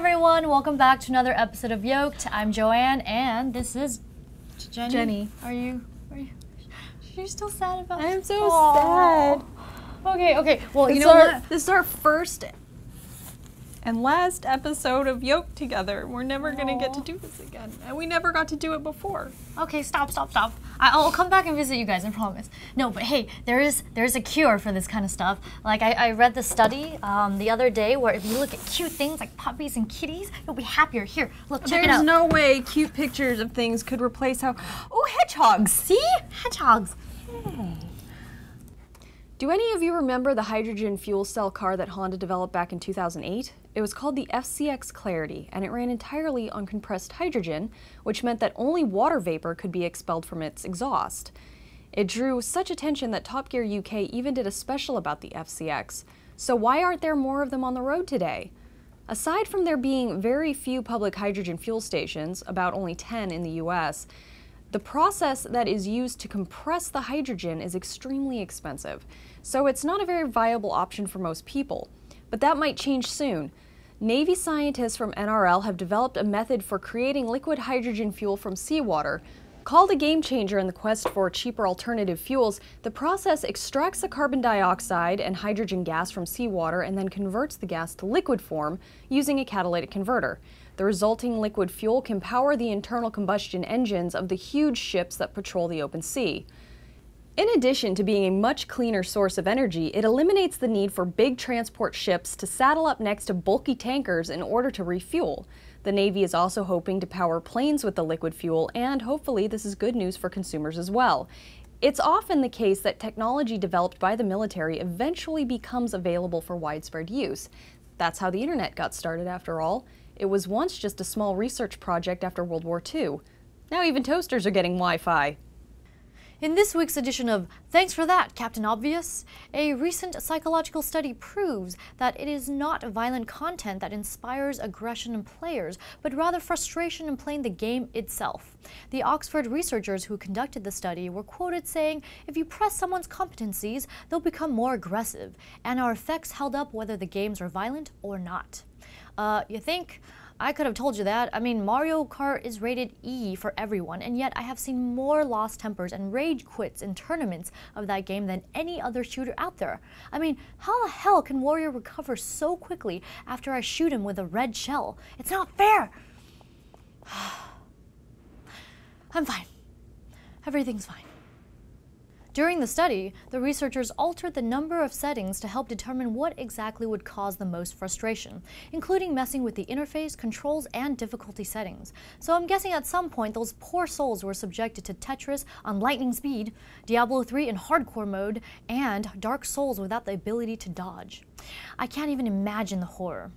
everyone, welcome back to another episode of Yolk'd. I'm Joanne and this is Jenny. Are you still sad about this? I'm so sad. Okay. Well, you know what? This is our first and last episode of Yolk'd together. We're never gonna get to do this again. And we never got to do it before. Okay, stop. I'll come back and visit you guys, I promise. No, but hey, there's a cure for this kind of stuff. Like I read the study the other day where if you look at cute things like puppies and kitties, you'll be happier. Here, look, check it out. There's no way cute pictures of things could replace how... Oh, hedgehogs! See? Hedgehogs. Hey. Do any of you remember the hydrogen fuel cell car that Honda developed back in 2008? It was called the FCX Clarity, and it ran entirely on compressed hydrogen, which meant that only water vapor could be expelled from its exhaust. It drew such attention that Top Gear UK even did a special about the FCX. So why aren't there more of them on the road today? Aside from there being very few public hydrogen fuel stations, about only 10 in the US, the process that is used to compress the hydrogen is extremely expensive, so it's not a very viable option for most people. But that might change soon. Navy scientists from NRL have developed a method for creating liquid hydrogen fuel from seawater. Called a game changer in the quest for cheaper alternative fuels, the process extracts the carbon dioxide and hydrogen gas from seawater and then converts the gas to liquid form using a catalytic converter. The resulting liquid fuel can power the internal combustion engines of the huge ships that patrol the open sea. In addition to being a much cleaner source of energy, it eliminates the need for big transport ships to saddle up next to bulky tankers in order to refuel. The Navy is also hoping to power planes with the liquid fuel, and hopefully this is good news for consumers as well. It's often the case that technology developed by the military eventually becomes available for widespread use. That's how the internet got started, after all. It was once just a small research project after World War II. Now even toasters are getting Wi-Fi. In this week's edition of Thanks for That, Captain Obvious, a recent psychological study proves that it is not violent content that inspires aggression in players, but rather frustration in playing the game itself. The Oxford researchers who conducted the study were quoted saying, "If you press someone's competencies, they'll become more aggressive, and our effects held up whether the games are violent or not." You think? I could have told you that. I mean, Mario Kart is rated E for everyone, and yet I have seen more lost tempers and rage quits in tournaments of that game than any other shooter out there. I mean, how the hell can Warrior recover so quickly after I shoot him with a red shell? It's not fair! I'm fine. Everything's fine. During the study, the researchers altered the number of settings to help determine what exactly would cause the most frustration, including messing with the interface, controls, and difficulty settings. So I'm guessing at some point those poor souls were subjected to Tetris on lightning speed, Diablo 3 in hardcore mode, and Dark Souls without the ability to dodge. I can't even imagine the horror.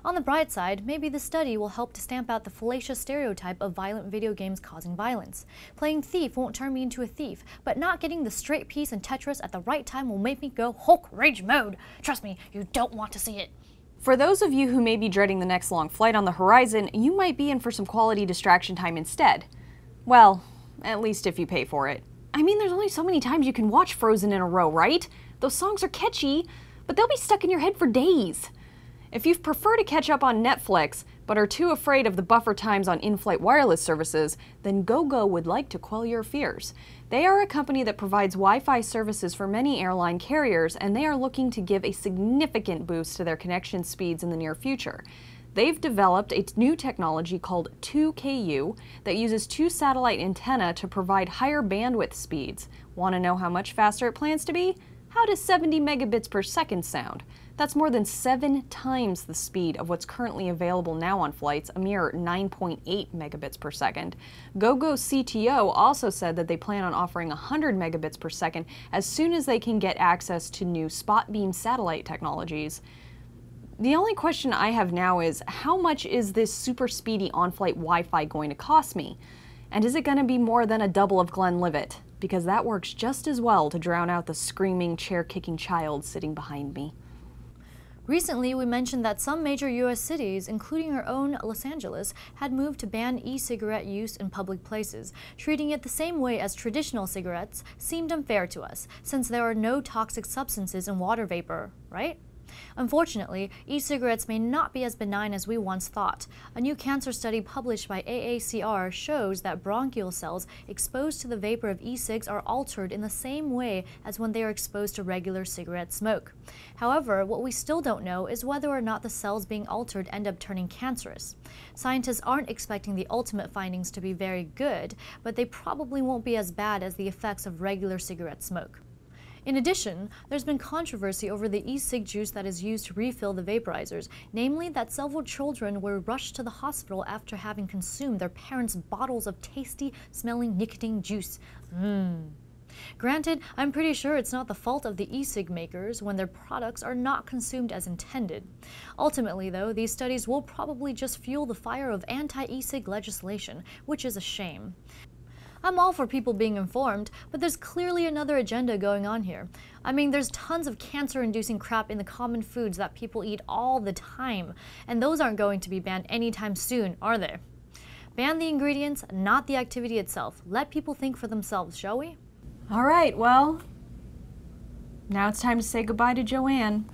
On the bright side, maybe the study will help to stamp out the fallacious stereotype of violent video games causing violence. Playing Thief won't turn me into a thief, but not getting the straight piece in Tetris at the right time will make me go Hulk rage mode. Trust me, you don't want to see it. For those of you who may be dreading the next long flight on the horizon, you might be in for some quality distraction time instead. Well, at least if you pay for it. I mean, there's only so many times you can watch Frozen in a row, right? Those songs are catchy, but they'll be stuck in your head for days. If you prefer to catch up on Netflix, but are too afraid of the buffer times on in-flight wireless services, then Gogo would like to quell your fears. They are a company that provides Wi-Fi services for many airline carriers, and they are looking to give a significant boost to their connection speeds in the near future. They've developed a new technology called 2KU that uses 2 satellite antennae to provide higher bandwidth speeds. Want to know how much faster it plans to be? How does 70 megabits per second sound? That's more than 7 times the speed of what's currently available now on flights, a mere 9.8 megabits per second. Gogo's CTO also said that they plan on offering 100 megabits per second as soon as they can get access to new spot beam satellite technologies. The only question I have now is, how much is this super speedy on-flight Wi-Fi going to cost me? And is it going to be more than a double of Glenlivet? Because that works just as well to drown out the screaming, chair-kicking child sitting behind me. Recently, we mentioned that some major U.S. cities, including our own Los Angeles, had moved to ban e-cigarette use in public places. Treating it the same way as traditional cigarettes seemed unfair to us, since there are no toxic substances in water vapor, right? Unfortunately, e-cigarettes may not be as benign as we once thought. A new cancer study published by AACR shows that bronchial cells exposed to the vapor of e-cigs are altered in the same way as when they are exposed to regular cigarette smoke. However, what we still don't know is whether or not the cells being altered end up turning cancerous. Scientists aren't expecting the ultimate findings to be very good, but they probably won't be as bad as the effects of regular cigarette smoke. In addition, there's been controversy over the e-cig juice that is used to refill the vaporizers, namely that several children were rushed to the hospital after having consumed their parents' bottles of tasty-smelling nicotine juice. Granted, I'm pretty sure it's not the fault of the e-cig makers when their products are not consumed as intended. Ultimately, though, these studies will probably just fuel the fire of anti-e-cig legislation, which is a shame. I'm all for people being informed, but there's clearly another agenda going on here. I mean, there's tons of cancer-inducing crap in the common foods that people eat all the time, and those aren't going to be banned anytime soon, are they? Ban the ingredients, not the activity itself. Let people think for themselves, shall we? All right, well, now it's time to say goodbye to Joanne.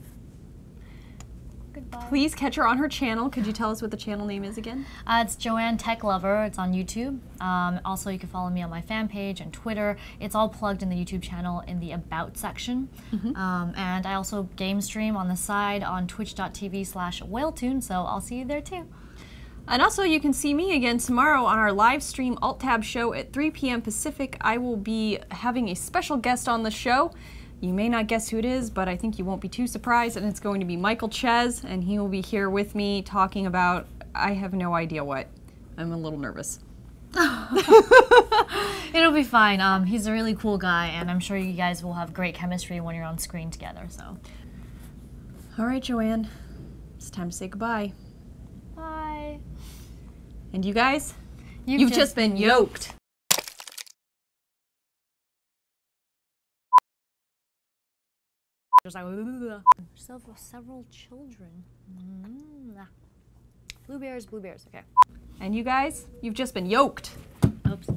Goodbye. Please catch her on her channel. Could you tell us what the channel name is again? It's Joanne Tech Lover. It's on YouTube. Also, you can follow me on my fan page and Twitter. It's all plugged in the YouTube channel in the About section. And I also game stream on the side on twitch.tv/whaletoon, so I'll see you there too. And also, you can see me again tomorrow on our live stream Alt-Tab show at 3 p.m. Pacific. I will be having a special guest on the show. You may not guess who it is, but I think you won't be too surprised, and it's going to be Michael Ches, and he will be here with me talking about, I have no idea what. I'm a little nervous. It'll be fine. He's a really cool guy, and I'm sure you guys will have great chemistry when you're on screen together, so. All right, Joanne, it's time to say goodbye. Bye. And you guys, you've just been yoked. Just like several children. Blue bears, okay. And you guys, you've just been yoked. Oops.